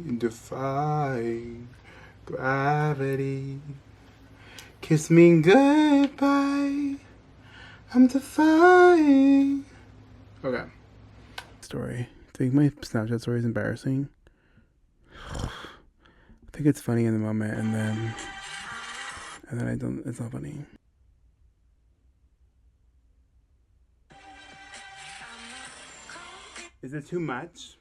Defy gravity. Kiss me goodbye. I'm defying. Okay. Story. I think my Snapchat story is embarrassing. I think it's funny in the moment, and then I don't. It's not funny. Is it too much?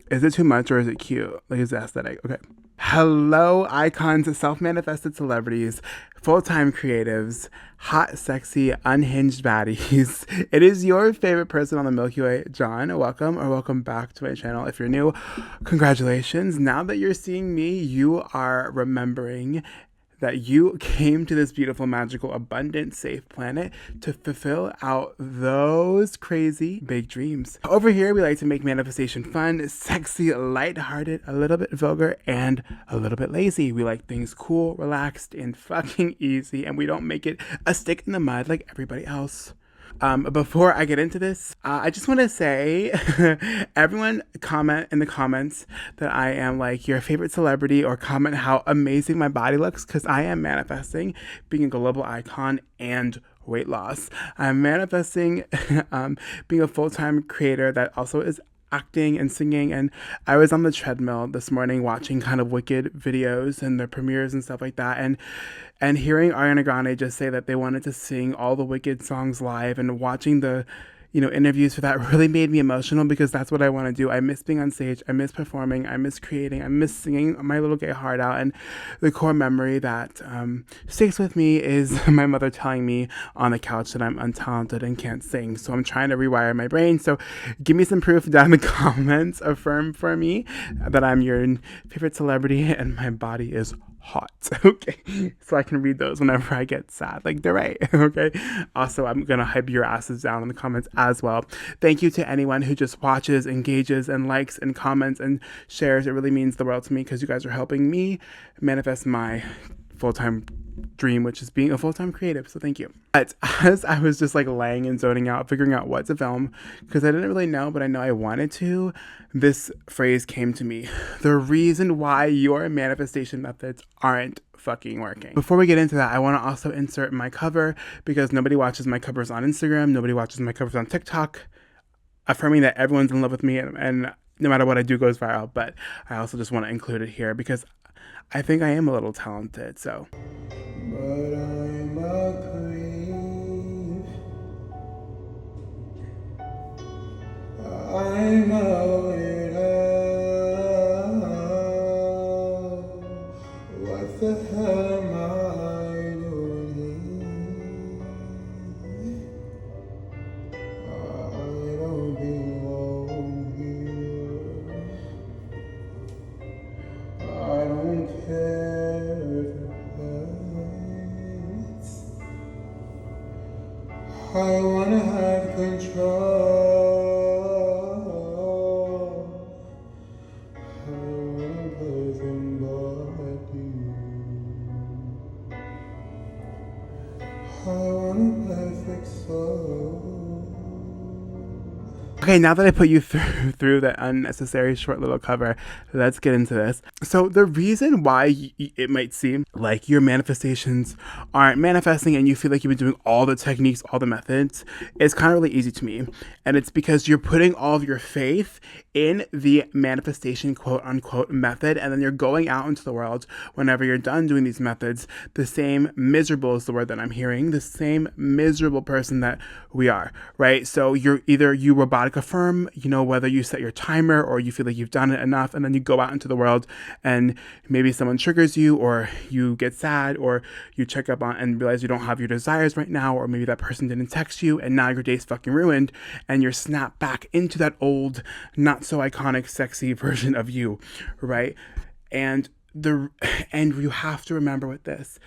Is it too much or is it cute? Like, is it aesthetic? Okay. Hello, icons, self-manifested celebrities, full-time creatives, hot, sexy, unhinged baddies. It is your favorite person on the Milky Way, John. Welcome or welcome back to my channel. If you're new, congratulations. Now that you're seeing me, you are remembering that you came to this beautiful, magical, abundant, safe planet to fulfill out those crazy big dreams. Over here, we like to make manifestation fun, sexy, lighthearted, a little bit vulgar, and a little bit lazy. We like things cool, relaxed, and fucking easy, and we don't make it a stick in the mud like everybody else. Before I get into this, I just want to say, everyone comment in the comments that I am like your favorite celebrity, or comment how amazing my body looks, because I am manifesting being a global icon and weight loss. I'm manifesting being a full-time creator that also is acting and singing, and I was on the treadmill this morning watching kind of Wicked videos and their premieres and stuff like that, and hearing Ariana Grande just say that they wanted to sing all the Wicked songs live, and watching the interviews for that really made me emotional, because that's what I want to do. I miss being on stage, I miss performing, I miss creating, I miss singing my little gay heart out. And the core memory that sticks with me is my mother telling me on the couch that I'm untalented and can't sing. So I'm trying to rewire my brain. So give me some proof down in the comments. Affirm for me that I'm your favorite celebrity and my body is hot. Okay, so I can read those whenever I get sad. Like, they're right. Okay, also I'm gonna hype your asses down in the comments as well. Thank you to anyone who just watches, engages, and likes and comments and shares. It really means the world to me, because you guys are helping me manifest my full-time dream, which is being a full-time creative. So thank you. But as I was just like laying and zoning out, figuring out what to film, because I didn't really know, but I know I wanted to, this phrase came to me: the reason why your manifestation methods aren't fucking working. Before we get into that, I want to also insert my cover, because nobody watches my covers on Instagram, nobody watches my covers on TikTok, affirming that everyone's in love with me, and no matter what I do goes viral. But I also just want to include it here because I think I am a little talented, so. But I'm a creep. I'm a weirdo. What the hell am I doing here? I don't belong here. I don't care if it hurts. I wanna have control. I want a perfect body. I want a perfect soul. Okay, now that I put you through that unnecessary short little cover, let's get into this. So the reason why it might seem like your manifestations aren't manifesting and you feel like you've been doing all the techniques, all the methods, is kind of really easy to me. And it's because you're putting all of your faith in the manifestation quote unquote method, and then you're going out into the world whenever you're done doing these methods, the same miserable is the word that I'm hearing, the same miserable person that we are, right? So you're either you robotic affirm, whether you set your timer or you feel like you've done it enough, and then you go out into the world and maybe someone triggers you, or you get sad, or you check up on and realize you don't have your desires right now, or maybe that person didn't text you and now your day's fucking ruined, and you're snapped back into that old, not so iconic, sexy version of you, right? And you have to remember with this,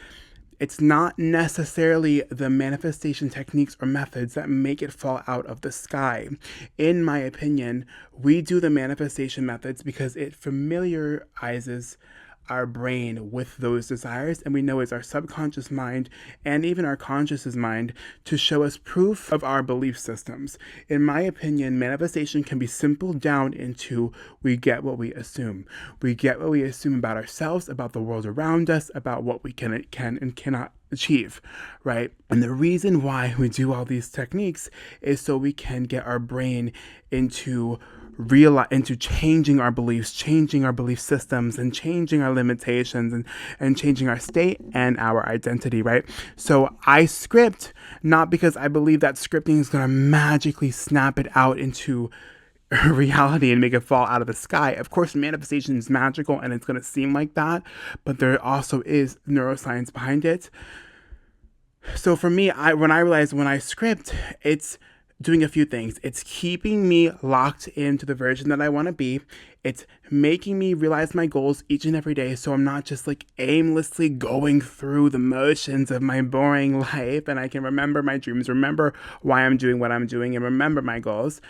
it's not necessarily the manifestation techniques or methods that make it fall out of the sky. In my opinion, we do the manifestation methods because it familiarizes our brain with those desires, and we know it's our subconscious mind and even our conscious mind to show us proof of our belief systems. In my opinion, manifestation can be simpled down into we get what we assume. We get what we assume about ourselves, about the world around us, about what we can and cannot achieve, right? And the reason why we do all these techniques is so we can get our brain into changing our beliefs, changing our belief systems, and changing our limitations, and changing our state and our identity, right? So I script not because I believe that scripting is going to magically snap it out into reality and make it fall out of the sky. Of course, manifestation is magical and it's going to seem like that, but there also is neuroscience behind it. So for me, when I realized when I script, it's doing a few things. It's keeping me locked into the version that I want to be. It's making me realize my goals each and every day, so I'm not just like aimlessly going through the motions of my boring life, and I can remember my dreams, remember why I'm doing what I'm doing, and remember my goals.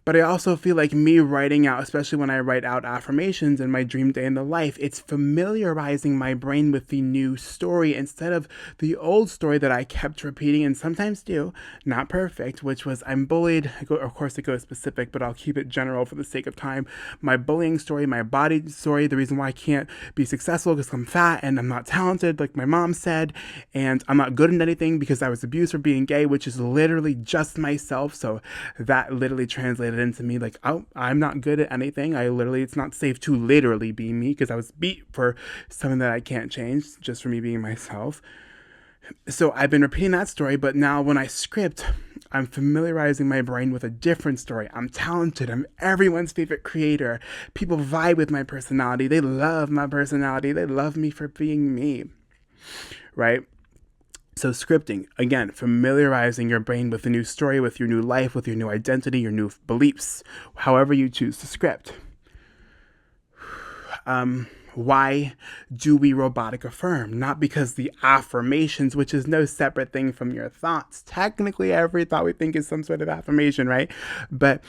But I also feel like me writing out, especially when I write out affirmations in my dream day in the life, it's familiarizing my brain with the new story instead of the old story that I kept repeating and sometimes do, not perfect, which was I'm bullied. Of course, it goes specific, but I'll keep it general for the sake of time. My bullying story, my body story, the reason why I can't be successful because I'm fat and I'm not talented, like my mom said, and I'm not good at anything because I was abused for being gay, which is literally just myself. So that literally translated into me like, oh, I'm not good at anything. It's not safe to literally be me because I was beat for something that I can't change just for me being myself. So I've been repeating that story, but now when I script, I'm familiarizing my brain with a different story. I'm talented. I'm everyone's favorite creator. People vibe with my personality. They love my personality. They love me for being me, right? So scripting, again, familiarizing your brain with a new story, with your new life, with your new identity, your new beliefs, however you choose to script. Why do we robotic affirm? Not because the affirmations, which is no separate thing from your thoughts. Technically, every thought we think is some sort of affirmation, right? But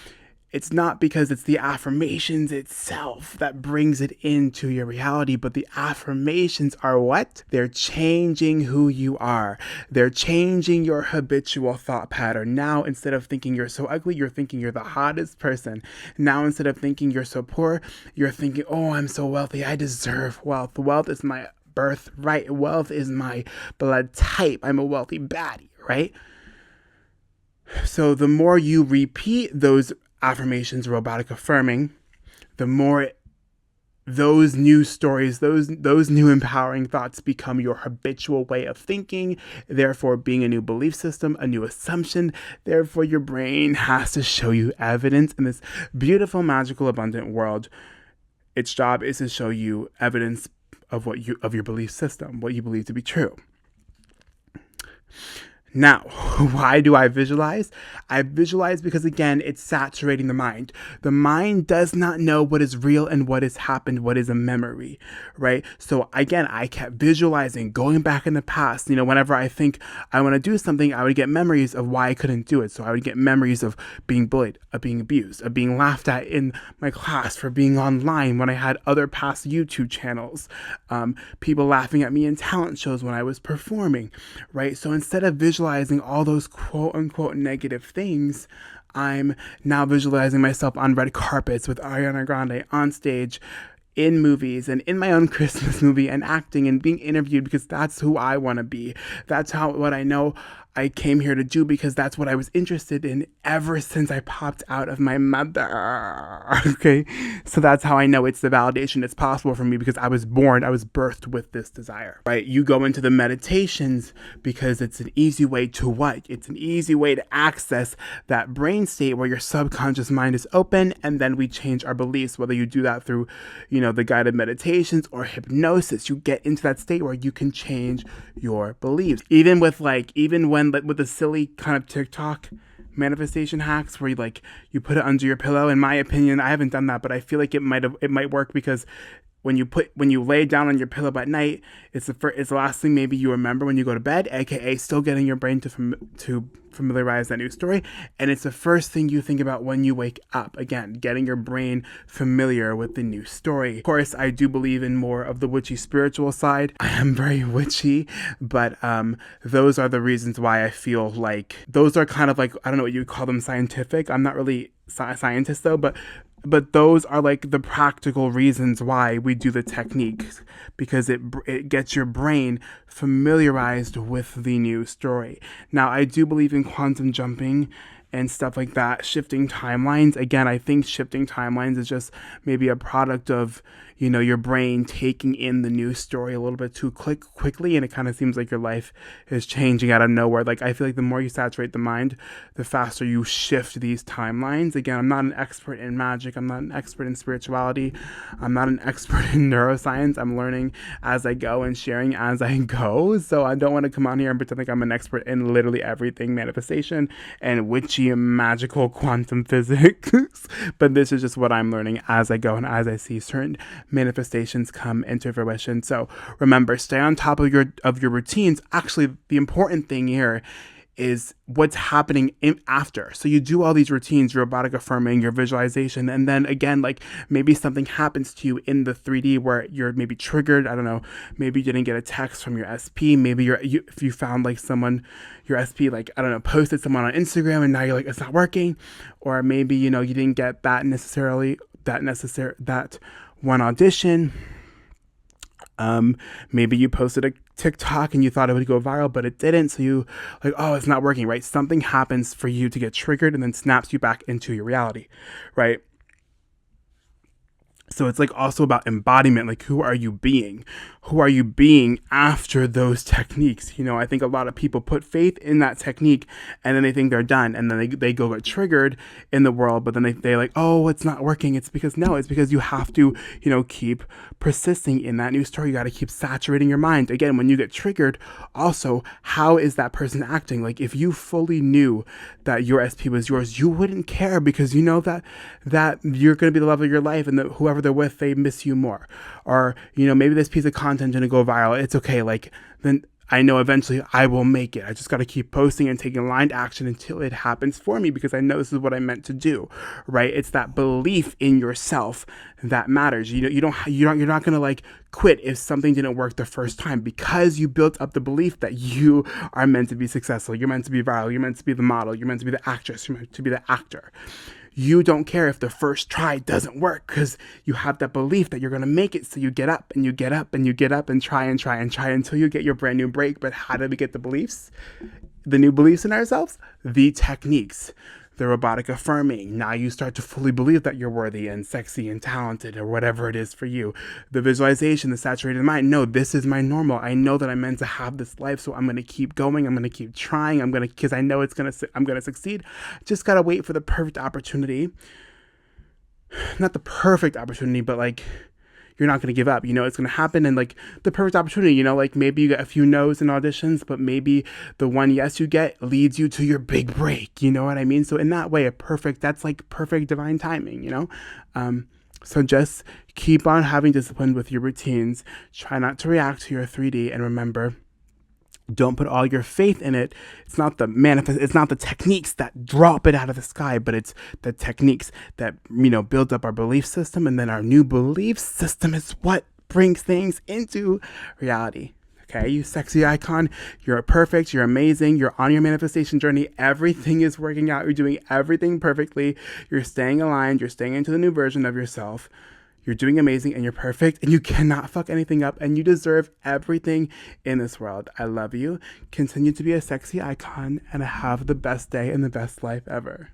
it's not because it's the affirmations itself that brings it into your reality, but the affirmations are what? They're changing who you are. They're changing your habitual thought pattern. Now, instead of thinking you're so ugly, you're thinking you're the hottest person. Now, instead of thinking you're so poor, you're thinking, oh, I'm so wealthy. I deserve wealth. Wealth is my birthright. Wealth is my blood type. I'm a wealthy baddie, right? So the more you repeat those affirmations, robotic affirming, the more those new stories, those new empowering thoughts become your habitual way of thinking, therefore being a new belief system, a new assumption. Therefore, your brain has to show you evidence in this beautiful, magical, abundant world. Its job is to show you evidence of your belief system, what you believe to be true. Now, why do I visualize? I visualize because, again, it's saturating the mind. The mind does not know what is real and what has happened, what is a memory, right? So, again, I kept visualizing, going back in the past. Whenever I think I want to do something, I would get memories of why I couldn't do it. So I would get memories of being bullied, of being abused, of being laughed at in my class for being online when I had other past YouTube channels, people laughing at me in talent shows when I was performing, right? So instead of visualizing all those quote unquote negative things, I'm now visualizing myself on red carpets with Ariana Grande on stage, in movies and in my own Christmas movie and acting and being interviewed because that's who I want to be. That's what I know I came here to do because that's what I was interested in ever since I popped out of my mother. Okay. So that's how I know it's the validation. It's possible for me because I was birthed with this desire, right? You go into the meditations because it's an easy way to what? It's an easy way to access that brain state where your subconscious mind is open, and then we change our beliefs, whether you do that through, the guided meditations or hypnosis. You get into that state where you can change your beliefs. Even with the silly kind of TikTok manifestation hacks where you put it under your pillow. In my opinion, I haven't done that, but I feel like it might work because when you lay down on your pillow at night, it's the last thing maybe you remember when you go to bed, aka still getting your brain to familiarize that new story, and it's the first thing you think about when you wake up. Again, getting your brain familiar with the new story. Of course, I do believe in more of the witchy spiritual side. I am very witchy, but those are the reasons why I feel like those are kind of like, I don't know what you would call them, scientific. I'm not really a scientist though, but those are like the practical reasons why we do the techniques, because it gets your brain familiarized with the new story. Now, I do believe in quantum jumping and stuff like that, shifting timelines. Again, I think shifting timelines is just maybe a product of, your brain taking in the news story a little bit too quickly, and it kind of seems like your life is changing out of nowhere. Like, I feel like the more you saturate the mind, the faster you shift these timelines. Again, I'm not an expert in magic. I'm not an expert in spirituality. I'm not an expert in neuroscience. I'm learning as I go and sharing as I go. So I don't want to come on here and pretend like I'm an expert in literally everything manifestation and witchy and magical quantum physics. But this is just what I'm learning as I go and as I see certain manifestations come into fruition. So remember, stay on top of your routines. Actually, the important thing here is what's happening after. So you do all these routines, your robotic affirming, your visualization, and then again, like maybe something happens to you in the 3D where you're maybe triggered. I don't know. Maybe you didn't get a text from your SP. Maybe if you found like someone, your SP, like, I don't know, posted someone on Instagram and now you're like, it's not working. Or maybe, you didn't get that one audition. Maybe you posted a TikTok and you thought it would go viral, but it didn't. So you like, oh, it's not working, right? Something happens for you to get triggered and then snaps you back into your reality, right? So it's like also about embodiment. Like, who are you being? Who are you being after those techniques? I think a lot of people put faith in that technique and then they think they're done. And then they go get triggered in the world, but then they like, oh, it's not working. It's because you have to, keep persisting in that new story. You got to keep saturating your mind. Again, when you get triggered, also, how is that person acting? Like, if you fully knew that your SP was yours, you wouldn't care, because you know that you're going to be the love of your life, and that whoever they're with, they miss you more. Or, maybe this piece of content didn't go viral. It's okay. Like, then I know eventually I will make it. I just got to keep posting and taking aligned action until it happens for me, because I know this is what I meant to do, right? It's that belief in yourself that matters. You're not going to like quit if something didn't work the first time, because you built up the belief that you are meant to be successful. You're meant to be viral. You're meant to be the model. You're meant to be the actress. You're meant to be the actor. You don't care if the first try doesn't work, because you have that belief that you're going to make it. So you get up and you get up and you get up and try until you get your brand new break. But how do we get the beliefs? The new beliefs in ourselves? The techniques. The robotic affirming. Now you start to fully believe that you're worthy and sexy and talented, or whatever it is for you. The visualization, the saturated mind. No, this is my normal. I know that I'm meant to have this life, so I'm going to keep going. I'm going to keep trying. Because I know I'm going to succeed. Just got to wait for the perfect opportunity. Not the perfect opportunity, but like, you're not going to give up. It's going to happen. And like the perfect opportunity, like maybe you get a few no's in auditions, but maybe the one yes you get leads you to your big break. You know what I mean? So in that way, that's like perfect divine timing, So just keep on having discipline with your routines. Try not to react to your 3D, and remember, don't put all your faith in it. It's not the techniques that drop it out of the sky, but it's the techniques that, build up our belief system. And then our new belief system is what brings things into reality. Okay, you sexy icon, you're perfect, you're amazing, you're on your manifestation journey, everything is working out, you're doing everything perfectly, you're staying aligned, you're staying into the new version of yourself. You're doing amazing and you're perfect and you cannot fuck anything up, and you deserve everything in this world. I love you. Continue to be a sexy icon and have the best day and the best life ever.